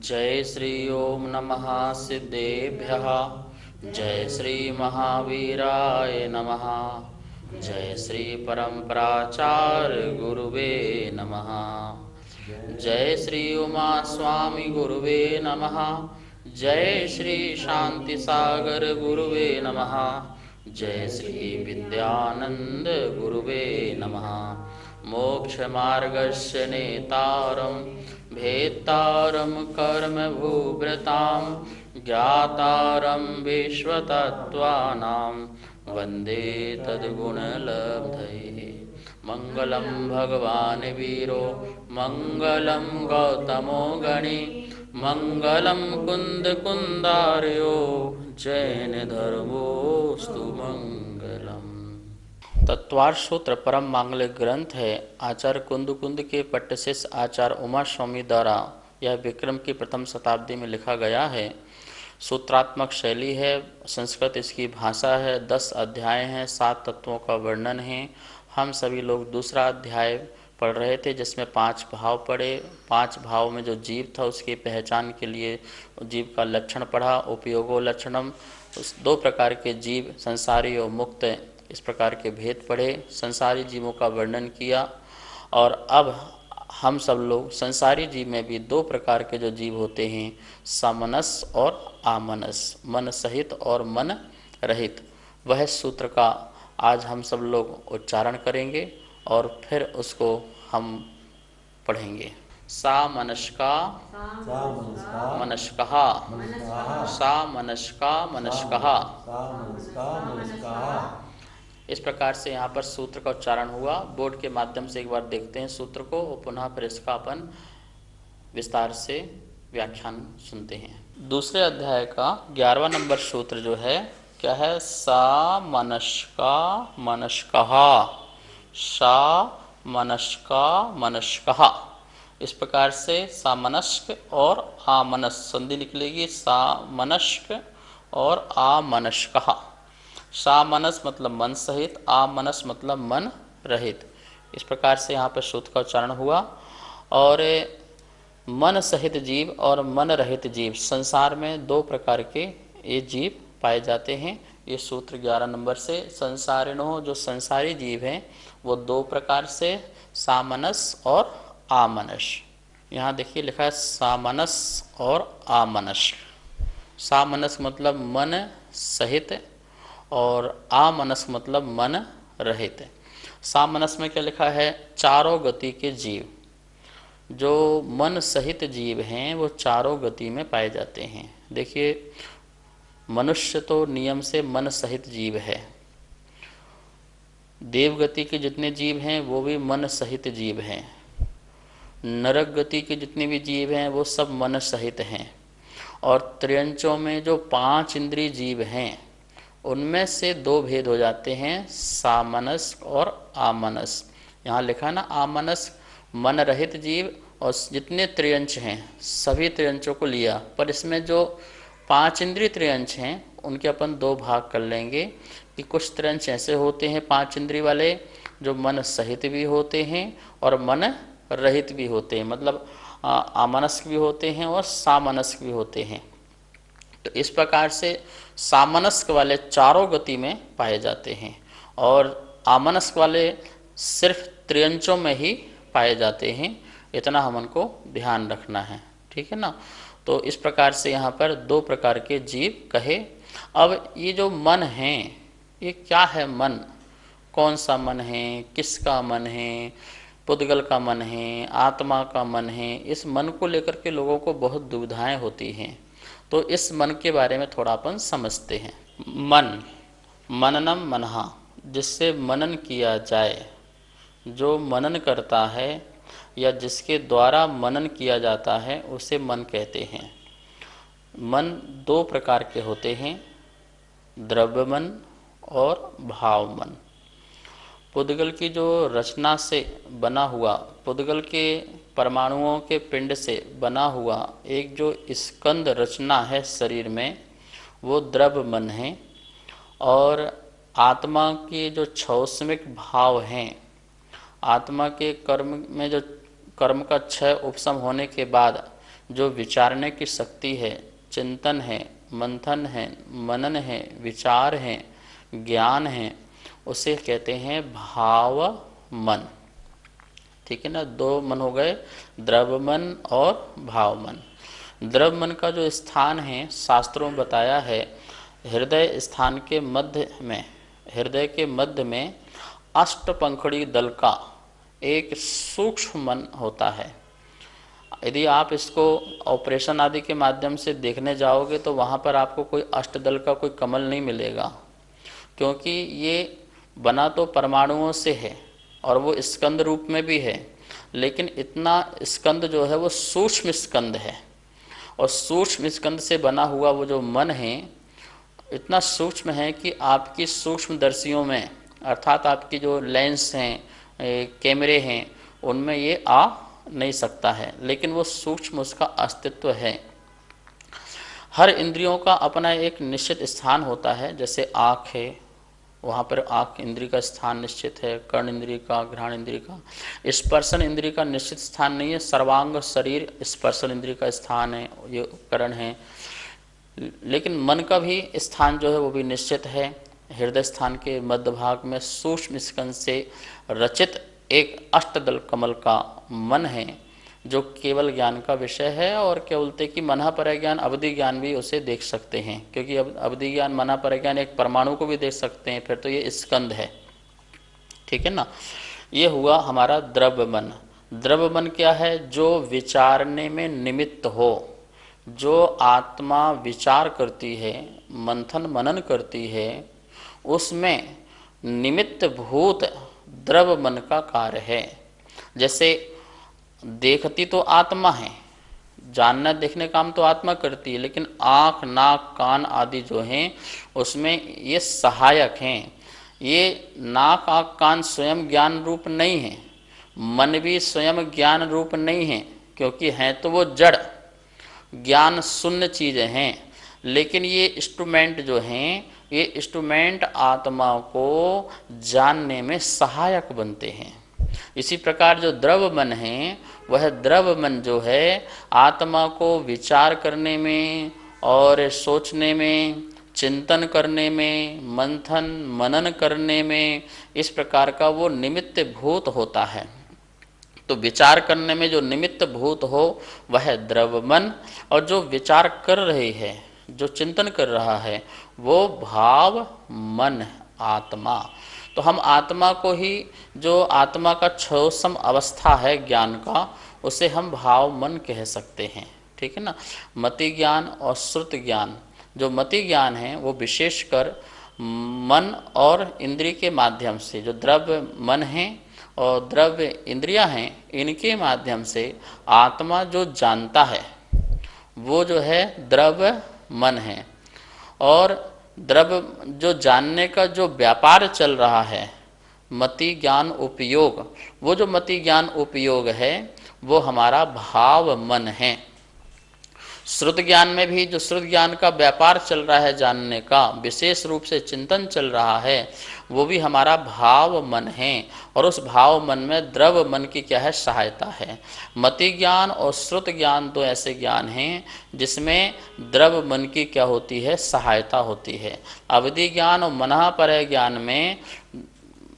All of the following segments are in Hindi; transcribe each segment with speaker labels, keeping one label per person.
Speaker 1: जय श्री ओम नमः सिद्धेभ्यः। जय श्री महावीराय नमः। जय श्री परम्पराचार्य गुरुवे नमः। जय श्री उमा स्वामी गुरुवे नमः। जय श्री शांति सागर गुरुवे नमः। जय श्री विद्यानंद गुरुवे नमः। मोक्ष मार्गस्य नेतारं भेत्तारं कर्म भूभृतां ज्ञातारं विश्वतत्त्वानां वन्दे तद्गुणलब्धये। मंगलम भगवान वीरो मंगलम गौतमो गणी मंगलम कुंद कुंदार्यो जैन धर्मोस्तु मंगलम। तत्वार्थ सूत्र परम मांगलिक ग्रंथ है। आचार्य कुंद कुंद के पट्टशिष्य आचार्य उमा स्वामी द्वारा यह विक्रम की प्रथम शताब्दी में लिखा गया है। सूत्रात्मक शैली है, संस्कृत इसकी भाषा है, 10 अध्याय हैं, 7 तत्वों का वर्णन है। हम सभी लोग दूसरा अध्याय पढ़ रहे थे जिसमें 5 भाव पढ़े। 5 भाव में जो जीव था उसकी पहचान के लिए जीव का लक्षण पढ़ा, उपयोगो लक्षणम। उस 2 प्रकार के जीव, संसारी और मुक्त, इस प्रकार के भेद पढ़े, संसारी जीवों का वर्णन किया। और अब हम सब लोग संसारी जीव में भी 2 प्रकार के जो जीव होते हैं, समनस और आमनस, मन सहित और मन रहित, वह सूत्र का आज हम सब लोग उच्चारण करेंगे और फिर उसको हम पढ़ेंगे। सा मनस्का मनस्कहा, सा मनस्का मनस्कहा। इस प्रकार से यहाँ पर सूत्र का उच्चारण हुआ। बोर्ड के माध्यम से एक बार देखते हैं सूत्र को और पुनः फिर इसका अपन विस्तार से व्याख्यान सुनते हैं। दूसरे अध्याय का 11वां नंबर सूत्र जो है क्या है? सा मनस्का मनस्कहा, सा मनस्का मनस्कहा। इस प्रकार से सामनस्क और आमनस संधि निकलेगी। सामनस्क और आमनस्कहा। सामनस मतलब मन सहित, आमनस मतलब मन रहित। इस प्रकार से यहाँ पर सूत्र का उच्चारण हुआ। और मन सहित जीव और मन रहित जीव, संसार में 2 प्रकार के ये जीव पाए जाते हैं। ये सूत्र 11 नंबर से संसारिणो, जो संसारी जीव हैं वो 2 प्रकार से, सामनस और आमनस। यहाँ देखिए लिखा है सामनस और आमनस। सामनस मतलब मन सहित और आमनस मतलब मन रहित। सामनस में क्या लिखा है? चारों गति के जीव। जो मन सहित जीव हैं वो चारों गति में पाए जाते हैं। देखिए, मनुष्य तो नियम से मन सहित जीव है। देवगति के जितने जीव हैं वो भी मन सहित जीव हैं। नरक गति के जितने भी जीव हैं वो सब मन सहित हैं। और त्रियंचों में जो 5 इंद्रिय जीव हैं उनमें से 2 भेद हो जाते हैं, सामनस और आमनस। यहाँ लिखा ना आमनस मन रहित जीव, और जितने त्रियंच हैं सभी त्रियंचों को लिया, पर इसमें जो 5 इंद्रिय त्रियंच हैं उनके अपन 2 भाग कर लेंगे कि कुछ त्रियंच ऐसे होते हैं 5 इंद्रिय वाले जो मन सहित भी होते हैं और मन रहित भी होते हैं, मतलब आमनस्क भी होते हैं और सामनस्क भी होते हैं। तो इस प्रकार से सामनस्क वाले चारों गति में पाए जाते हैं और आमनस्क वाले सिर्फ त्रियंचों में ही पाए जाते हैं। इतना हमन को ध्यान रखना है, ठीक है ना। तो इस प्रकार से यहाँ पर 2 प्रकार के जीव कहे। अब ये जो मन है ये क्या है? मन कौन सा मन है, किसका मन है? पुद्गल का मन है, आत्मा का मन है? इस मन को लेकर के लोगों को बहुत दुविधाएं होती हैं। तो इस मन के बारे में थोड़ा अपन समझते हैं। मन, मननम मनहा, जिससे मनन किया जाए, जो मनन करता है या जिसके द्वारा मनन किया जाता है उसे मन कहते हैं। मन 2 प्रकार के होते हैं, द्रव्य मन और भाव मन। पुद्गल की जो रचना से बना हुआ, पुद्गल के परमाणुओं के पिंड से बना हुआ एक जो स्कंद रचना है शरीर में, वो द्रव्य मन है। और आत्मा के जो छौसमिक भाव हैं, आत्मा के कर्म में जो कर्म का क्षय उपशम होने के बाद जो विचारने की शक्ति है, चिंतन है, मंथन है, मनन है, विचार है, ज्ञान है, उसे कहते हैं भाव मन। ठीक है ना, दो मन हो गए, द्रव्य मन और भाव मन। द्रव्य मन का जो स्थान है शास्त्रों में बताया है, हृदय स्थान के मध्य में, हृदय के मध्य में अष्टपंखड़ी दल का एक सूक्ष्म मन होता है। यदि आप इसको ऑपरेशन आदि के माध्यम से देखने जाओगे तो वहाँ पर आपको कोई अष्टदल का कोई कमल नहीं मिलेगा, क्योंकि ये बना तो परमाणुओं से है और वो स्कंद रूप में भी है, लेकिन इतना स्कंद जो है वो सूक्ष्म स्कंद है, और सूक्ष्म स्कंद से बना हुआ वो जो मन है इतना सूक्ष्म है कि आपकी सूक्ष्मदर्शियों में, अर्थात आपकी जो लेंस हैं, कैमरे हैं, उनमें ये आ नहीं सकता है, लेकिन वो सूक्ष्म उसका अस्तित्व है। हर इंद्रियों का अपना एक निश्चित स्थान होता है, जैसे आँख है, वहाँ पर आँख इंद्रिय का स्थान निश्चित है, कर्ण इंद्रिय का, घ्राण इंद्रिय का। स्पर्शन इंद्रिय का निश्चित स्थान नहीं है, सर्वांग शरीर स्पर्शन इंद्रिय का स्थान है, ये उपकरण है। लेकिन मन का भी स्थान जो है वो भी निश्चित है। हृदय स्थान के मध्य भाग में सूक्ष्म स्कंद से रचित एक अष्टदल कमल का मन है, जो केवल ज्ञान का विषय है। और क्या बोलते कि मना पर ज्ञान, अवधि ज्ञान भी उसे देख सकते हैं, क्योंकि अब अवधि ज्ञान, मना पर ज्ञान एक परमाणु को भी देख सकते हैं, फिर तो ये स्कंद है। ठीक है ना, ये हुआ हमारा द्रव्य मन। द्रव्य मन क्या है? जो विचारने में निमित्त हो, जो आत्मा विचार करती है, मंथन मनन करती है, उसमें निमित्त भूत द्रव्य मन का कार्य है। जैसे देखती तो आत्मा है, जानना देखने काम तो आत्मा करती है, लेकिन आँख, नाक, कान आदि जो हैं उसमें ये सहायक हैं। ये नाक, आँख, कान स्वयं ज्ञान रूप नहीं है, मन भी स्वयं ज्ञान रूप नहीं है, क्योंकि हैं तो वो जड़ ज्ञान शून्य चीज़ें हैं। लेकिन ये इंस्ट्रूमेंट जो हैं, ये इंस्ट्रूमेंट आत्मा को जानने में सहायक बनते हैं। इसी प्रकार जो द्रव्य मन है, वह द्रव्य मन जो है आत्मा को विचार करने में और सोचने में, चिंतन करने में, मंथन मनन करने में, इस प्रकार का वो निमित्त भूत होता है। तो विचार करने में जो निमित्त भूत हो वह द्रव्य मन, और जो विचार कर रही है, जो चिंतन कर रहा है, वो भाव मन आत्मा। तो हम आत्मा को ही, जो आत्मा का क्षोसम अवस्था है ज्ञान का, उसे हम भाव मन कह सकते हैं। ठीक है ना, मति ज्ञान और श्रुत ज्ञान, जो मति ज्ञान है वो विशेषकर मन और इंद्रिय के माध्यम से, जो द्रव्य मन है और द्रव्य इंद्रियां हैं, इनके माध्यम से आत्मा जो जानता है वो जो है द्रव्य मन है। और द्रव्य जो जानने का जो व्यापार चल रहा है, मति ज्ञान उपयोग, वो जो मति ज्ञान उपयोग है वो हमारा भाव मन है। श्रुत ज्ञान में भी जो श्रुत ज्ञान का व्यापार चल रहा है, जानने का विशेष रूप से चिंतन चल रहा है, वो भी हमारा भाव मन है। और उस भाव मन में द्रव्य मन की क्या है? सहायता है। मति ज्ञान और श्रुत ज्ञान दो ऐसे ज्ञान हैं जिसमें द्रव्य मन की क्या होती है? सहायता होती है। अवधि ज्ञान और मना पर ज्ञान में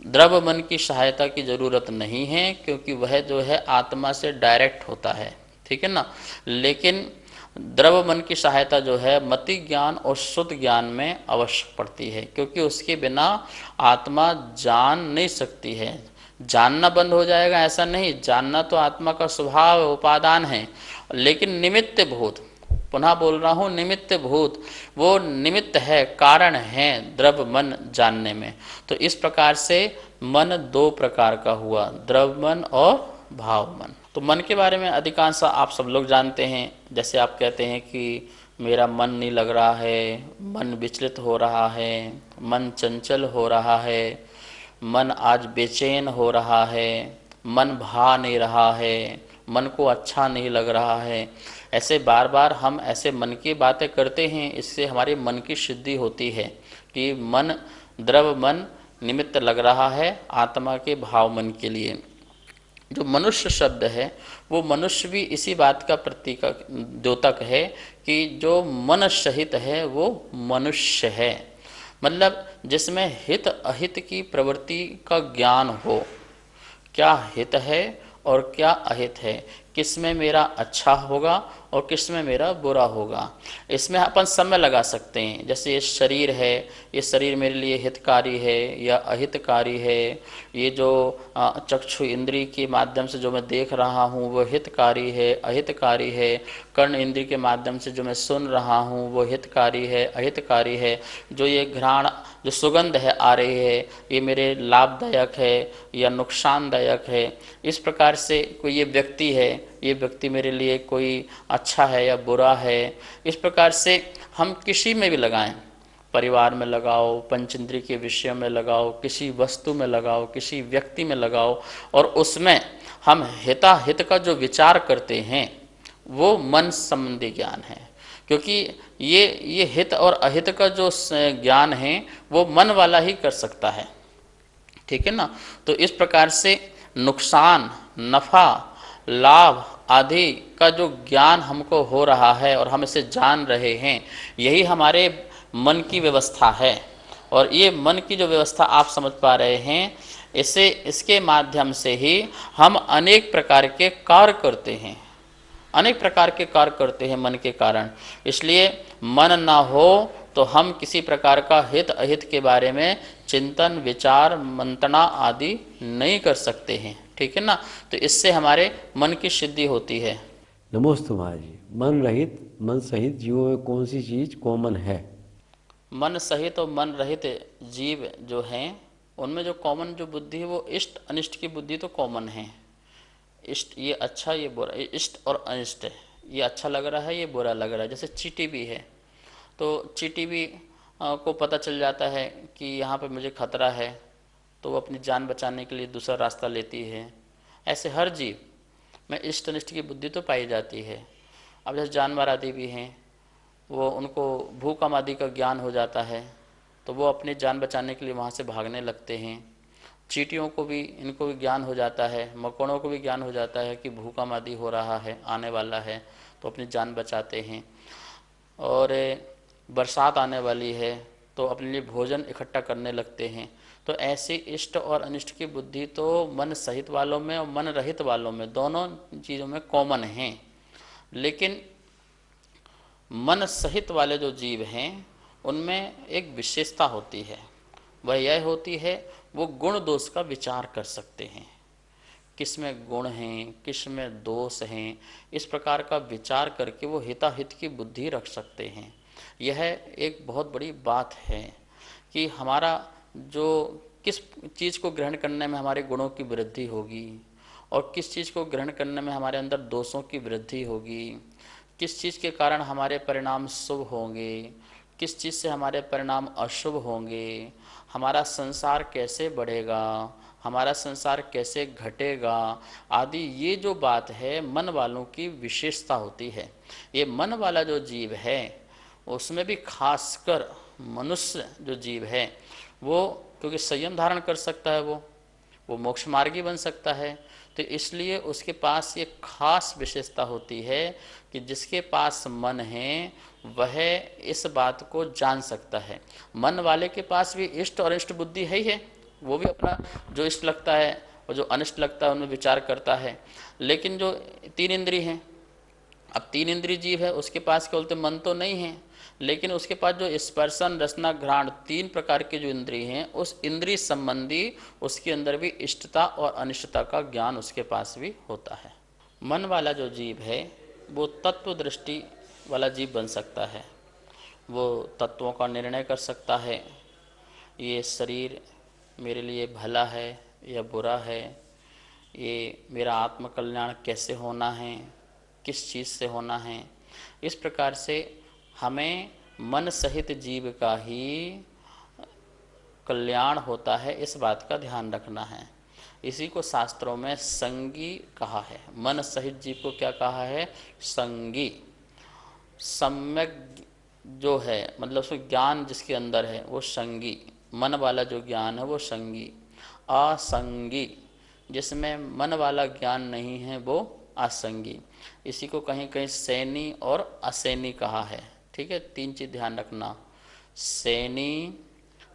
Speaker 1: द्रव्य मन की सहायता की जरूरत नहीं है, क्योंकि वह जो है आत्मा से डायरेक्ट होता है। ठीक है ना, लेकिन द्रव्य मन की सहायता जो है मति ज्ञान और शुद्ध ज्ञान में आवश्यक पड़ती है, क्योंकि उसके बिना आत्मा जान नहीं सकती है। जानना बंद हो जाएगा ऐसा नहीं, जानना तो आत्मा का स्वभाव, उपादान है, लेकिन निमित्त भूत, पुनः बोल रहा हूँ, निमित्त भूत, वो निमित्त है, कारण है द्रव्य मन जानने में। तो इस प्रकार से मन दो प्रकार का हुआ, द्रव्य मन और भाव मन। तो मन के बारे में अधिकांश आप सब लोग जानते हैं। जैसे आप कहते हैं कि मेरा मन नहीं लग रहा है, मन विचलित हो रहा है, मन चंचल हो रहा है, मन आज बेचैन हो रहा है, मन भा नहीं रहा है, मन को अच्छा नहीं लग रहा है। ऐसे बार बार हम ऐसे मन की बातें करते हैं, इससे हमारे मन की शुद्धि होती है कि मन, द्रव्य मन निमित्त लग रहा है आत्मा के भाव मन के लिए। जो मनुष्य शब्द है वो मनुष्य भी इसी बात का प्रतीक द्योतक है कि जो मन सहित है वो मनुष्य है। मतलब जिसमें हित अहित की प्रवृत्ति का ज्ञान हो, क्या हित है और क्या अहित है, किस में मेरा अच्छा होगा और किस में मेरा बुरा होगा। इसमें अपन समय लगा सकते हैं। जैसे ये शरीर है, ये शरीर मेरे लिए हितकारी है या अहितकारी है। ये जो चक्षु इंद्री के माध्यम से जो मैं देख रहा हूँ वो हितकारी है अहितकारी है। कर्ण इंद्री के माध्यम से जो मैं सुन रहा हूँ वो हितकारी है अहितकारी है। जो ये घ्राण जो सुगंध है आ रही है, ये मेरे लाभदायक है या नुकसानदायक है। इस प्रकार से कोई ये व्यक्ति है, ये व्यक्ति मेरे लिए कोई अच्छा है या बुरा है। इस प्रकार से हम किसी में भी लगाएं, परिवार में लगाओ, पंचेंद्रिय के विषय में लगाओ, किसी वस्तु में लगाओ, किसी व्यक्ति में लगाओ, और उसमें हम हिताहित का जो विचार करते हैं वो मन संबंधी ज्ञान है। क्योंकि ये हित और अहित का जो ज्ञान है वो मन वाला ही कर सकता है, ठीक है ना। तो इस प्रकार से नुकसान, नफा, लाभ आदि का जो ज्ञान हमको हो रहा है और हम इसे जान रहे हैं, यही हमारे मन की व्यवस्था है। और ये मन की जो व्यवस्था आप समझ पा रहे हैं, इसके माध्यम से ही हम अनेक प्रकार के कार्य करते हैं, अनेक प्रकार के कार्य करते हैं मन के कारण। इसलिए मन ना हो तो हम किसी प्रकार का हित अहित के बारे में चिंतन विचार मंत्रणा आदि नहीं कर सकते हैं, ठीक है ना। तो इससे हमारे मन की सिद्धि होती है।
Speaker 2: नमोस्तु महाराज जी। मन रहित मन सहित जीवों में कौन सी चीज कॉमन है?
Speaker 1: मन सहित और मन रहित जीव जो हैं उनमें जो कॉमन जो बुद्धि है वो इष्ट अनिष्ट की बुद्धि तो कॉमन है। इष्ट ये अच्छा ये बुरा, इष्ट और अनिष्ट, ये अच्छा लग रहा है ये बुरा लग रहा है। जैसे चींटी भी है, तो चींटी भी को पता चल जाता है कि यहाँ पे मुझे खतरा है, तो वो अपनी जान बचाने के लिए दूसरा रास्ता लेती है। ऐसे हर जीव में इष्ट अनिष्ट की बुद्धि तो पाई जाती है। अब जैसे जानवर आदि भी हैं, वो उनको भूकंप आदि का ज्ञान हो जाता है, तो वो अपनी जान बचाने के लिए वहाँ से भागने लगते हैं। चींटियों को भी, इनको भी ज्ञान हो जाता है, मकोड़ों को भी ज्ञान हो जाता है कि भूकंप आदि हो रहा है, आने वाला है, तो अपनी जान बचाते हैं। और बरसात आने वाली है तो अपने लिए भोजन इकट्ठा करने लगते हैं। तो ऐसी इष्ट और अनिष्ट की बुद्धि तो मन सहित वालों में और मन रहित वालों में, दोनों चीज़ों में कॉमन हैं। लेकिन मन सहित वाले जो जीव हैं उनमें एक विशेषता होती है, वह यह होती है वो गुण दोष का विचार कर सकते हैं, किस में गुण हैं किस में दोष हैं। इस प्रकार का विचार करके वो हिताहित की बुद्धि रख सकते हैं। यह एक बहुत बड़ी बात है कि हमारा जो किस चीज़ को ग्रहण करने में हमारे गुणों की वृद्धि होगी और किस चीज़ को ग्रहण करने में हमारे अंदर दोषों की वृद्धि होगी, किस चीज़ के कारण हमारे परिणाम शुभ होंगे, किस चीज़ से हमारे परिणाम अशुभ होंगे, हमारा संसार कैसे बढ़ेगा, हमारा संसार कैसे घटेगा आदि, ये जो बात है मन वालों की विशेषता होती है। ये मन वाला जो जीव है उसमें भी खासकर मनुष्य जो जीव है वो, क्योंकि संयम धारण कर सकता है, वो मोक्ष मार्गी बन सकता है, तो इसलिए उसके पास ये खास विशेषता होती है कि जिसके पास मन है वह इस बात को जान सकता है। मन वाले के पास भी इष्ट और इष्ट बुद्धि है ही है, वो भी अपना जो इष्ट लगता है और जो अनिष्ट लगता है उनमें विचार करता है। लेकिन जो तीन इंद्रिय हैं, अब तीन इंद्रिय जीव है, उसके पास क्या बोलते मन तो नहीं है, लेकिन उसके पास जो स्पर्शन रसना घ्राण तीन प्रकार के जो इंद्रिय हैं, उस इंद्रिय संबंधी उसके अंदर भी इष्टता और अनिष्टता का ज्ञान उसके पास भी होता है। मन वाला जो जीव है वो तत्व दृष्टि वाला जीव बन सकता है, वो तत्वों का निर्णय कर सकता है, ये शरीर मेरे लिए भला है या बुरा है, ये मेरा आत्मकल्याण कैसे होना है, किस चीज़ से होना है। इस प्रकार से हमें मन सहित जीव का ही कल्याण होता है, इस बात का ध्यान रखना है। इसी को शास्त्रों में संगी कहा है। मन सहित जीव को क्या कहा है? संगी। सम्यक जो है मतलब उसमें ज्ञान जिसके अंदर है वो संगी, मन वाला जो ज्ञान है वो संगी। असंगी जिसमें मन वाला ज्ञान नहीं है वो असंगी। इसी को कहीं कहीं सैनी और असैनी कहा है। ठीक है, 3 चीज़ ध्यान रखना, सैनी,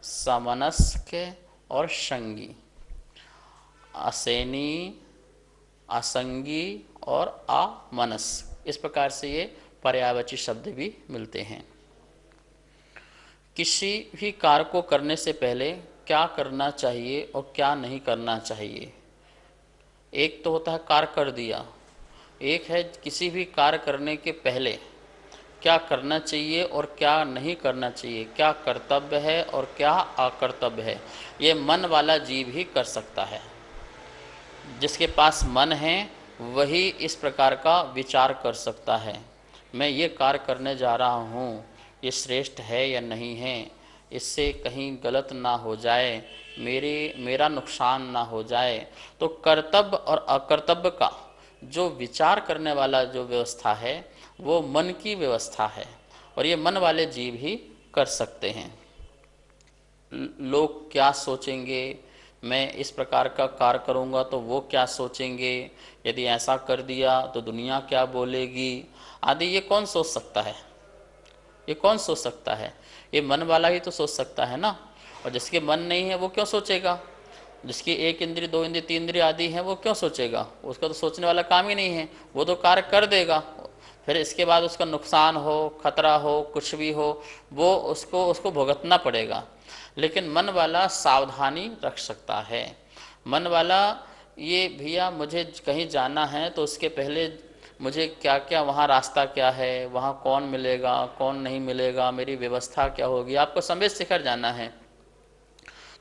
Speaker 1: समनस्क और संगी। असैनी, असंगी और अमनस्क, इस प्रकार से ये पर्यायवाची शब्द भी मिलते हैं। किसी भी कार्य को करने से पहले क्या करना चाहिए और क्या नहीं करना चाहिए, एक तो होता है कार्य कर दिया, एक है किसी भी कार्य करने के पहले क्या करना चाहिए और क्या नहीं करना चाहिए, क्या कर्तव्य है और क्या अकर्तव्य है। ये मन वाला जीव ही कर सकता है। जिसके पास मन है वही इस प्रकार का विचार कर सकता है, मैं ये कार्य करने जा रहा हूँ, ये श्रेष्ठ है या नहीं है, इससे कहीं गलत ना हो जाए, मेरा नुकसान ना हो जाए। तो कर्तव्य और अकर्तव्य का जो विचार करने वाला जो व्यवस्था है वो मन की व्यवस्था है, और ये मन वाले जीव ही कर सकते हैं। लोग क्या सोचेंगे, मैं इस प्रकार का कार्य करूँगा तो वो क्या सोचेंगे, यदि ऐसा कर दिया तो दुनिया क्या बोलेगी आदि, ये कौन सोच सकता है? ये कौन सोच सकता है? ये मन वाला ही तो सोच सकता है ना। और जिसके मन नहीं है वो क्यों सोचेगा? जिसकी 1 इंद्रिय 2 इंद्रिय 3 इंद्रिय आदि है वो क्यों सोचेगा? उसका तो सोचने वाला काम ही नहीं है, वो तो कार्य कर देगा। फिर इसके बाद उसका नुकसान हो, खतरा हो, कुछ भी हो, वो उसको भुगतना पड़ेगा। लेकिन मन वाला सावधानी रख सकता है। मन वाला ये भैया मुझे कहीं जाना है तो उसके पहले मुझे क्या क्या वहाँ रास्ता क्या है, वहाँ कौन मिलेगा कौन नहीं मिलेगा, मेरी व्यवस्था क्या होगी। आपको संवेद शिखर जाना है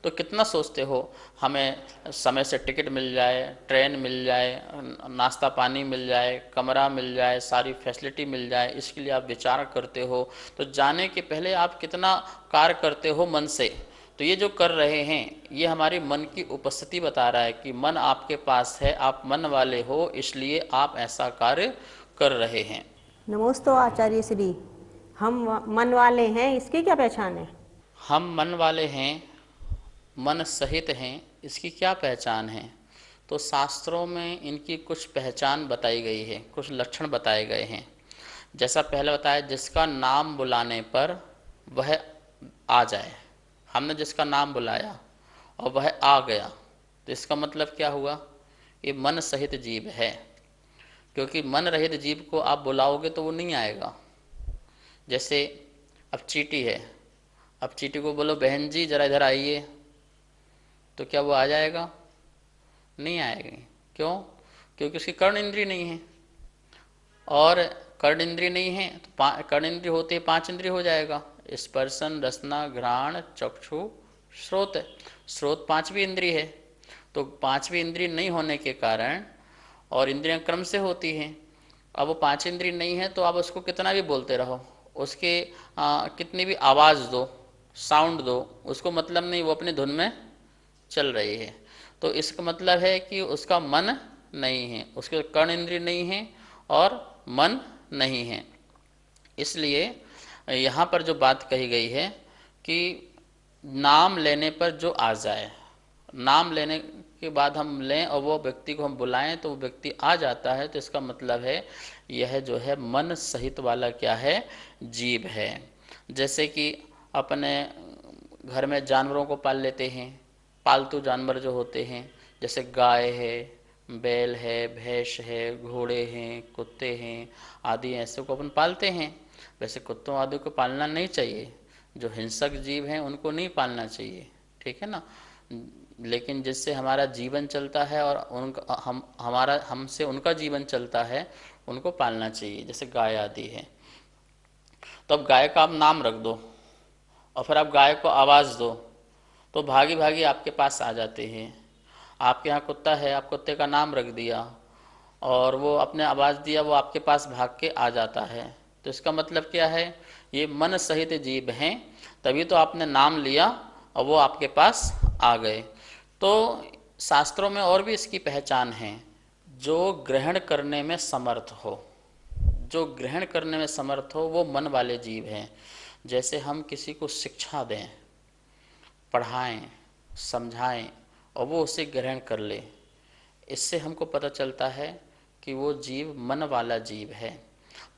Speaker 1: तो कितना सोचते हो हमें समय से टिकट मिल जाए, ट्रेन मिल जाए, नाश्ता पानी मिल जाए, कमरा मिल जाए, सारी फैसिलिटी मिल जाए, इसके लिए आप विचार करते हो। तो जाने के पहले आप कितना कार्य करते हो मन से। तो ये जो कर रहे हैं ये हमारी मन की उपस्थिति बता रहा है कि मन आपके पास है, आप मन वाले हो, इसलिए आप ऐसा कार्य कर रहे हैं।
Speaker 3: नमोस्तु आचार्य श्री। हम मन वाले हैं, इसकी क्या पहचान है?
Speaker 1: हम मन वाले हैं, मन सहित हैं, इसकी क्या पहचान है? तो शास्त्रों में इनकी कुछ पहचान बताई गई है, कुछ लक्षण बताए गए हैं। जैसा पहले बताया, जिसका नाम बुलाने पर वह आ जाए। हमने जिसका नाम बुलाया और वह आ गया तो इसका मतलब क्या हुआ? ये मन सहित जीव है। क्योंकि मन रहित जीव को आप बुलाओगे तो वो नहीं आएगा। जैसे अब चींटी है, अब चींटी को बोलो बहन जी जरा इधर आइए, तो क्या वो आ जाएगा? नहीं आएगी। क्यों? क्योंकि उसकी कर्ण इंद्रिय नहीं है, और कर्ण इंद्रिय नहीं है तो कर्ण इंद्रिय होते ही 5 इंद्रिय हो जाएगा, स्पर्शन रसना घ्राण चक्षु श्रोत। श्रोत 5वीं इंद्रिय है, तो 5वीं इंद्रिय नहीं होने के कारण, और इंद्रियां क्रम से होती हैं, अब वो 5 इंद्रिय नहीं है तो आप उसको कितना भी बोलते रहो, उसके कितनी भी आवाज़ दो, साउंड दो, उसको मतलब नहीं, वो अपनी धुन में चल रही है। तो इसका मतलब है कि उसका मन नहीं है, उसके कर्ण इंद्रिय नहीं है और मन नहीं है। इसलिए यहाँ पर जो बात कही गई है कि नाम लेने पर जो आ जाए, नाम लेने के बाद हम लें और वो व्यक्ति को हम बुलाएं तो वो व्यक्ति आ जाता है, तो इसका मतलब है यह जो है मन सहित वाला क्या है? जीव है। जैसे कि अपने घर में जानवरों को पाल लेते हैं, पालतू जानवर जो होते हैं, जैसे गाय है, बैल है, भैंस है, घोड़े हैं, कुत्ते हैं आदि, ऐसे को अपन पालते हैं। वैसे कुत्तों आदि को पालना नहीं चाहिए, जो हिंसक जीव हैं उनको नहीं पालना चाहिए, ठीक है ना। लेकिन जिससे हमारा जीवन चलता है और उनका हमसे उनका जीवन चलता है, उनको पालना चाहिए, जैसे गाय आदि है। तो अब गाय का आप नाम रख दो और फिर आप गाय को आवाज़ दो तो भागी भागी आपके पास आ जाते हैं। आपके यहाँ कुत्ता है, आप कुत्ते का नाम रख दिया और वो अपने आवाज़ दिया, वो आपके पास भाग के आ जाता है। तो इसका मतलब क्या है? ये मन सहित जीव हैं, तभी तो आपने नाम लिया और वो आपके पास आ गए। तो शास्त्रों में और भी इसकी पहचान है, जो ग्रहण करने में समर्थ हो, जो ग्रहण करने में समर्थ हो वो मन वाले जीव हैं। जैसे हम किसी को शिक्षा दें, पढ़ाएं, समझाएं और वो उसे ग्रहण कर ले, इससे हमको पता चलता है कि वो जीव मन वाला जीव है।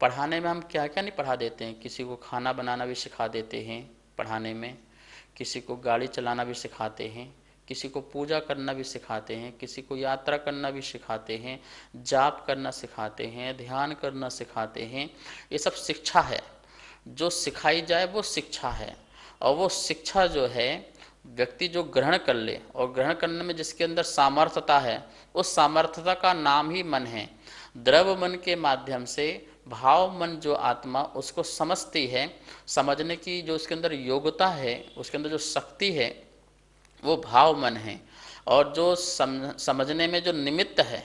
Speaker 1: पढ़ाने में हम क्या क्या नहीं पढ़ा देते हैं, किसी को खाना बनाना भी सिखा देते हैं पढ़ाने में, किसी को गाड़ी चलाना भी सिखाते हैं, किसी को पूजा करना भी सिखाते हैं, किसी को यात्रा करना भी सिखाते हैं, जाप करना सिखाते हैं, ध्यान करना सिखाते हैं। ये सब शिक्षा है, जो सिखाई जाए वो शिक्षा है। और वो शिक्षा जो है व्यक्ति जो ग्रहण कर ले, और ग्रहण करने में जिसके अंदर सामर्थ्यता है, उस सामर्थ्यता का नाम ही मन है। द्रव्य मन के माध्यम से भाव मन जो आत्मा उसको समझती है, समझने की जो उसके अंदर योग्यता है, उसके अंदर जो शक्ति है, वो भाव मन है। और जो समझने में जो निमित्त है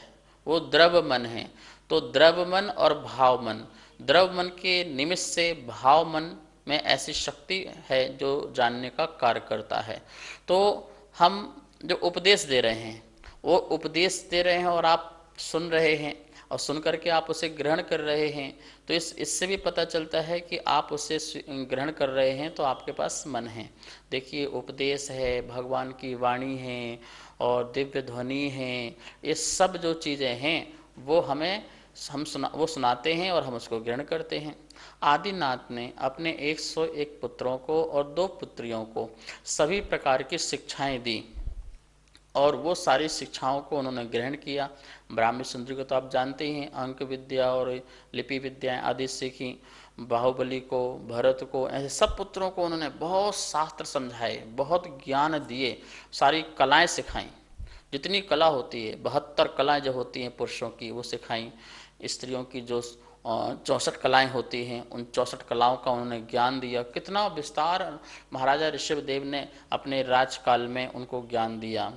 Speaker 1: वो द्रव्य मन है। तो द्रव्य मन और भाव मन, द्रव्य मन के निमित्त से भाव मन में ऐसी शक्ति है जो जानने का कार्य करता है। तो हम जो उपदेश दे रहे हैं वो उपदेश दे रहे हैं और आप सुन रहे हैं, और सुन करके आप उसे ग्रहण कर रहे हैं। तो इससे भी पता चलता है कि आप उसे ग्रहण कर रहे हैं तो आपके पास मन है। देखिए उपदेश है, भगवान की वाणी है और दिव्य ध्वनि है, ये सब जो चीज़ें हैं वो हम सुनाते हैं और हम उसको ग्रहण करते हैं। आदिनाथ ने अपने 101 पुत्रों को और 2 पुत्रियों को सभी प्रकार की शिक्षाएं दी, और वो सारी शिक्षाओं को उन्होंने ग्रहण किया। ब्राह्मी सुंदरी को तो आप जानते ही हैं, अंक विद्या और लिपि विद्याएं आदि सीखी। बाहुबली को, भरत को, ऐसे सब पुत्रों को उन्होंने बहुत शास्त्र समझाए, बहुत ज्ञान दिए, सारी कलाएं सिखाई। जितनी कला होती है, 72 कलाएं जो होती हैं पुरुषों की वो सिखाई। स्त्रियों की जो 64 कलाएं होती हैं, उन 64 कलाओं का उन्होंने ज्ञान दिया। कितना विस्तार महाराजा ऋषभदेव ने अपने राजकाल में उनको ज्ञान दिया।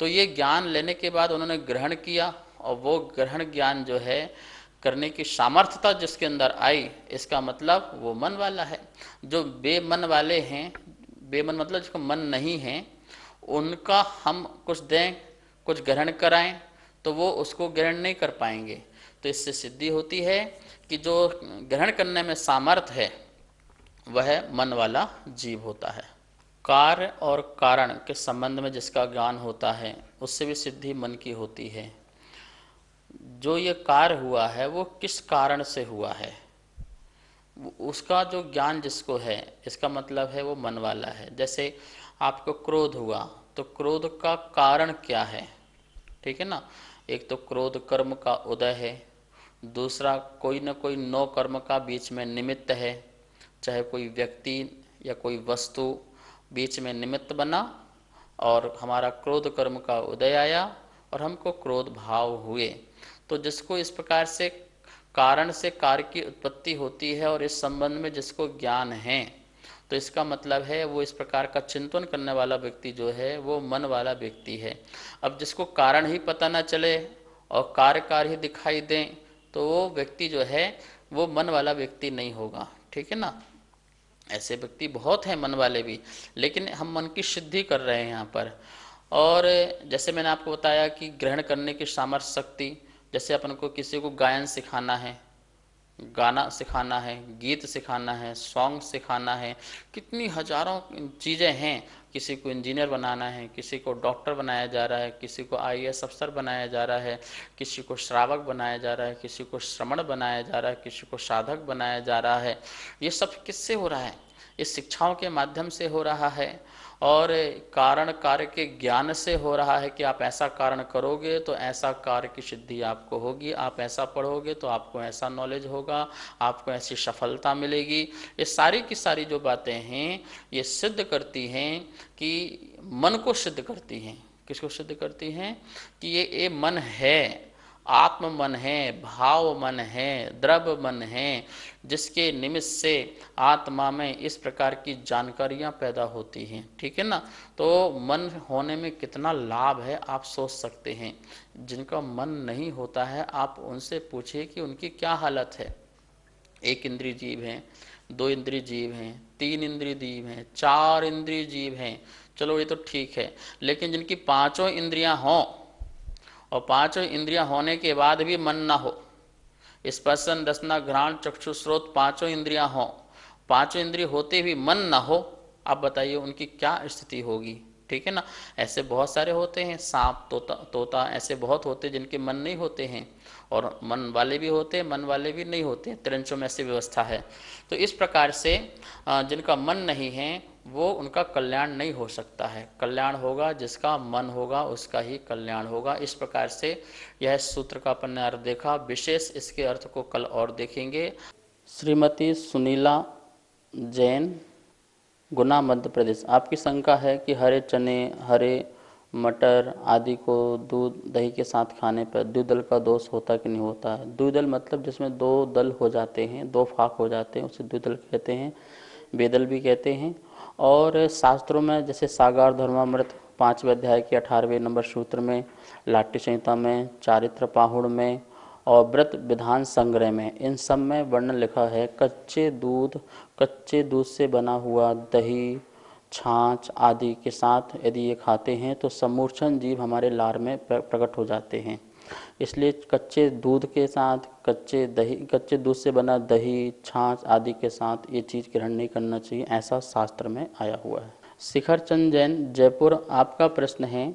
Speaker 1: तो ये ज्ञान लेने के बाद उन्होंने ग्रहण किया, और वो ग्रहण ज्ञान जो है करने की सामर्थ्यता जिसके अंदर आई, इसका मतलब वो मन वाला है। जो बेमन वाले हैं, बेमन मतलब जिसको मन नहीं है, उनका हम कुछ दें, कुछ ग्रहण कराएं तो वो उसको ग्रहण नहीं कर पाएंगे। तो इससे सिद्धि होती है कि जो ग्रहण करने में सामर्थ्य है वह मन वाला जीव होता है। कार्य और कारण के संबंध में जिसका ज्ञान होता है उससे भी सिद्धि मन की होती है। जो ये कार्य हुआ है वो किस कारण से हुआ है, उसका जो ज्ञान जिसको है, इसका मतलब है वो मन वाला है। जैसे आपको क्रोध हुआ तो क्रोध का कारण क्या है, ठीक है ना। एक तो क्रोध कर्म का उदय है, दूसरा कोई न कोई 9 कर्म का बीच में निमित्त है। चाहे कोई व्यक्ति या कोई वस्तु बीच में निमित्त बना और हमारा क्रोध कर्म का उदय आया और हमको क्रोध भाव हुए। तो जिसको इस प्रकार से कारण से कार्य की उत्पत्ति होती है और इस संबंध में जिसको ज्ञान है, तो इसका मतलब है वो इस प्रकार का चिंतन करने वाला व्यक्ति जो है वो मन वाला व्यक्ति है। अब जिसको कारण ही पता न चले और कार्य ही दिखाई दें तो वो व्यक्ति जो है वो मन वाला व्यक्ति नहीं होगा, ठीक है ना। ऐसे व्यक्ति बहुत हैं मन वाले भी, लेकिन हम मन की सिद्धि कर रहे हैं यहाँ पर। और जैसे मैंने आपको बताया कि ग्रहण करने की सामर्थ्य शक्ति, जैसे अपन को किसी को गायन सिखाना है, गाना सिखाना है, गीत सिखाना है, सॉन्ग सिखाना है, कितनी हजारों चीज़ें हैं। किसी को इंजीनियर बनाना है, किसी को डॉक्टर बनाया जा रहा है, किसी को IAS अफसर बनाया जा रहा है, किसी को श्रावक बनाया जा रहा है, किसी को श्रमण बनाया जा रहा है, किसी को साधक बनाया जा रहा है। ये सब किससे हो रहा है? इस शिक्षाओं के माध्यम से हो रहा है, और कारण कार्य के ज्ञान से हो रहा है कि आप ऐसा कारण करोगे तो ऐसा कार्य की सिद्धि आपको होगी, आप ऐसा पढ़ोगे तो आपको ऐसा नॉलेज होगा, आपको ऐसी सफलता मिलेगी। ये सारी की सारी जो बातें हैं ये सिद्ध करती हैं कि मन को सिद्ध करती हैं। किसको सिद्ध करती हैं? कि ये मन है, आत्म मन है, भाव मन है, द्रव्य मन है, जिसके निमित्त से आत्मा में इस प्रकार की जानकारियां पैदा होती हैं, ठीक है ना। तो मन होने में कितना लाभ है आप सोच सकते हैं। जिनका मन नहीं होता है आप उनसे पूछिए कि उनकी क्या हालत है। 1 इंद्रिय जीव हैं, 2 इंद्रिय जीव हैं, 3 इंद्रिय जीव हैं, 4 इंद्रिय जीव हैं, चलो ये तो ठीक है। लेकिन जिनकी 5 इंद्रियां हों और 5 इंद्रियां होने के बाद भी मन ना हो, स्पर्शन रसना घ्राण चक्षु स्रोत 5 इंद्रियां हों, 5 इंद्रिय होते भी मन ना हो, आप बताइए उनकी क्या स्थिति होगी। ठीक है ना। ऐसे बहुत सारे होते हैं, सांप, तोता तोता ऐसे बहुत होते हैं जिनके मन नहीं होते हैं, और मन वाले भी होते हैं, मन वाले भी नहीं होते, त्रिंचों में ऐसी व्यवस्था है। तो इस प्रकार से जिनका मन नहीं है वो उनका कल्याण नहीं हो सकता है। कल्याण होगा जिसका मन होगा, उसका ही कल्याण होगा। इस प्रकार से यह सूत्र का अपन ने अर्थ देखा। विशेष इसके अर्थ को कल और देखेंगे। श्रीमती सुनीला जैन, गुना, मध्य प्रदेश। आपकी शंका है कि हरे चने, हरे मटर आदि को दूध दही के साथ खाने पर द्विदल का दोष होता कि नहीं होता है। द्विदल मतलब जिसमें दो दल हो जाते हैं, दो फाक हो जाते हैं, उसे द्विदल कहते हैं, बेदल भी कहते हैं। और शास्त्रों में जैसे सागार धर्मामृत 5वें अध्याय के 18वें नंबर सूत्र में, लाट्य संहिता में, चारित्र पाहुड़ में और व्रत विधान संग्रह में, इन सब में वर्णन लिखा है कच्चे दूध से बना हुआ दही, छाछ आदि के साथ यदि ये खाते हैं तो समूर्छन जीव हमारे लार में प्रकट हो जाते हैं। इसलिए कच्चे दूध के साथ, कच्चे दूध से बना दही, छाछ आदि के साथ ये चीज़ ग्रहण नहीं करना चाहिए, ऐसा शास्त्र में आया हुआ है। शिखर चंद जैन, जयपुर। आपका प्रश्न है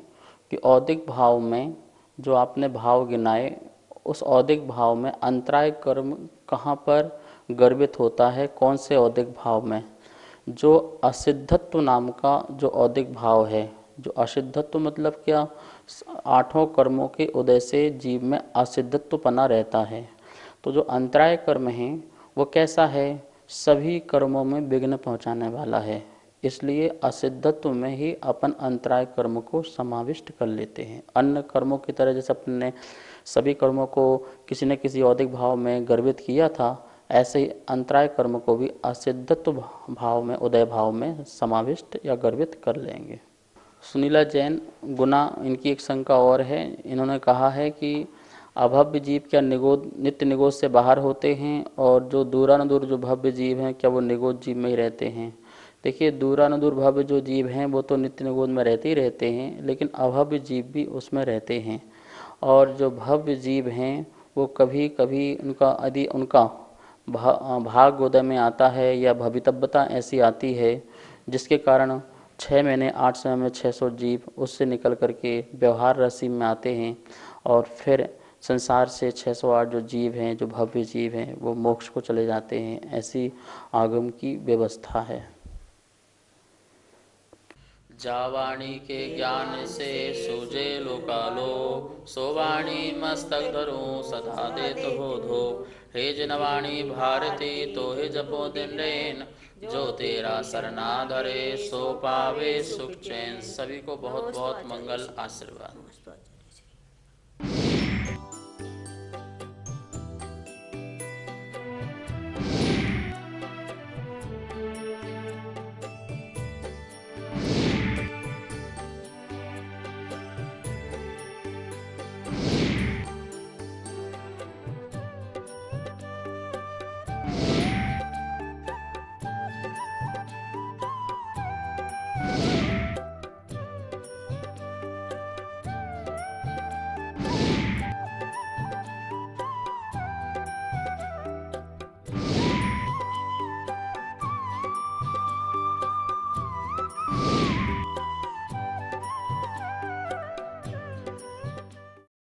Speaker 1: कि औदिक भाव में जो आपने भाव गिनाए, उस औदिक भाव में अंतराय कर्म कहाँ पर गर्भित होता है, कौन से औदिक भाव में? जो असिद्धत्व नाम का जो औदिक भाव है, जो असिद्धत्व मतलब क्या, आठों कर्मों के उदय से जीव में असिद्धत्व पना रहता है। तो जो अंतराय कर्म है वो कैसा है, सभी कर्मों में विघ्न पहुंचाने वाला है। इसलिए असिद्धत्व में ही अपन अंतराय कर्म को समाविष्ट कर लेते हैं। अन्य कर्मों की तरह जैसे अपन ने सभी कर्मों को किसी न किसी औदिक भाव में गर्भित किया था, ऐसे ही अंतराय कर्म को भी असिद्धत्व भाव में, उदय भाव में समाविष्ट या गर्भित कर लेंगे। सुनीला जैन, गुना। इनकी एक शंका और है। इन्होंने कहा है कि अभव्य जीव क्या निगोद, नित्य निगोद से बाहर होते हैं, और जो दूरानुदूर जो भव्य जीव हैं क्या वो निगोद जीव में ही रहते हैं? देखिए, दूरानुदूर भव्य जो जीव हैं वो तो नित्य निगोद में रहते ही रहते हैं, लेकिन अभव्य जीव भी उसमें रहते हैं। और जो भव्य जीव हैं वो कभी कभी उनका, यदि उनका भाग उदय में आता है या भवितव्यता ऐसी आती है जिसके कारण 6 महीने 8 समय में 600 जीव उससे निकल करके व्यवहार राशि में आते हैं, और फिर संसार से 608 जो जीव हैं, जो भव्य जीव हैं, वो मोक्ष को चले जाते हैं। ऐसी आगम की व्यवस्था है। जावाणी के ज्ञान से सूझे लोकालो, सोवाणी मस्तक धरूं सदा देत हो धो। हे जिनवाणी भारती तो हे जपो दिन रैन, जो तेरा सरना धरे सो पावे सुख चैन। सभी को बहुत बहुत मंगल आशीर्वाद।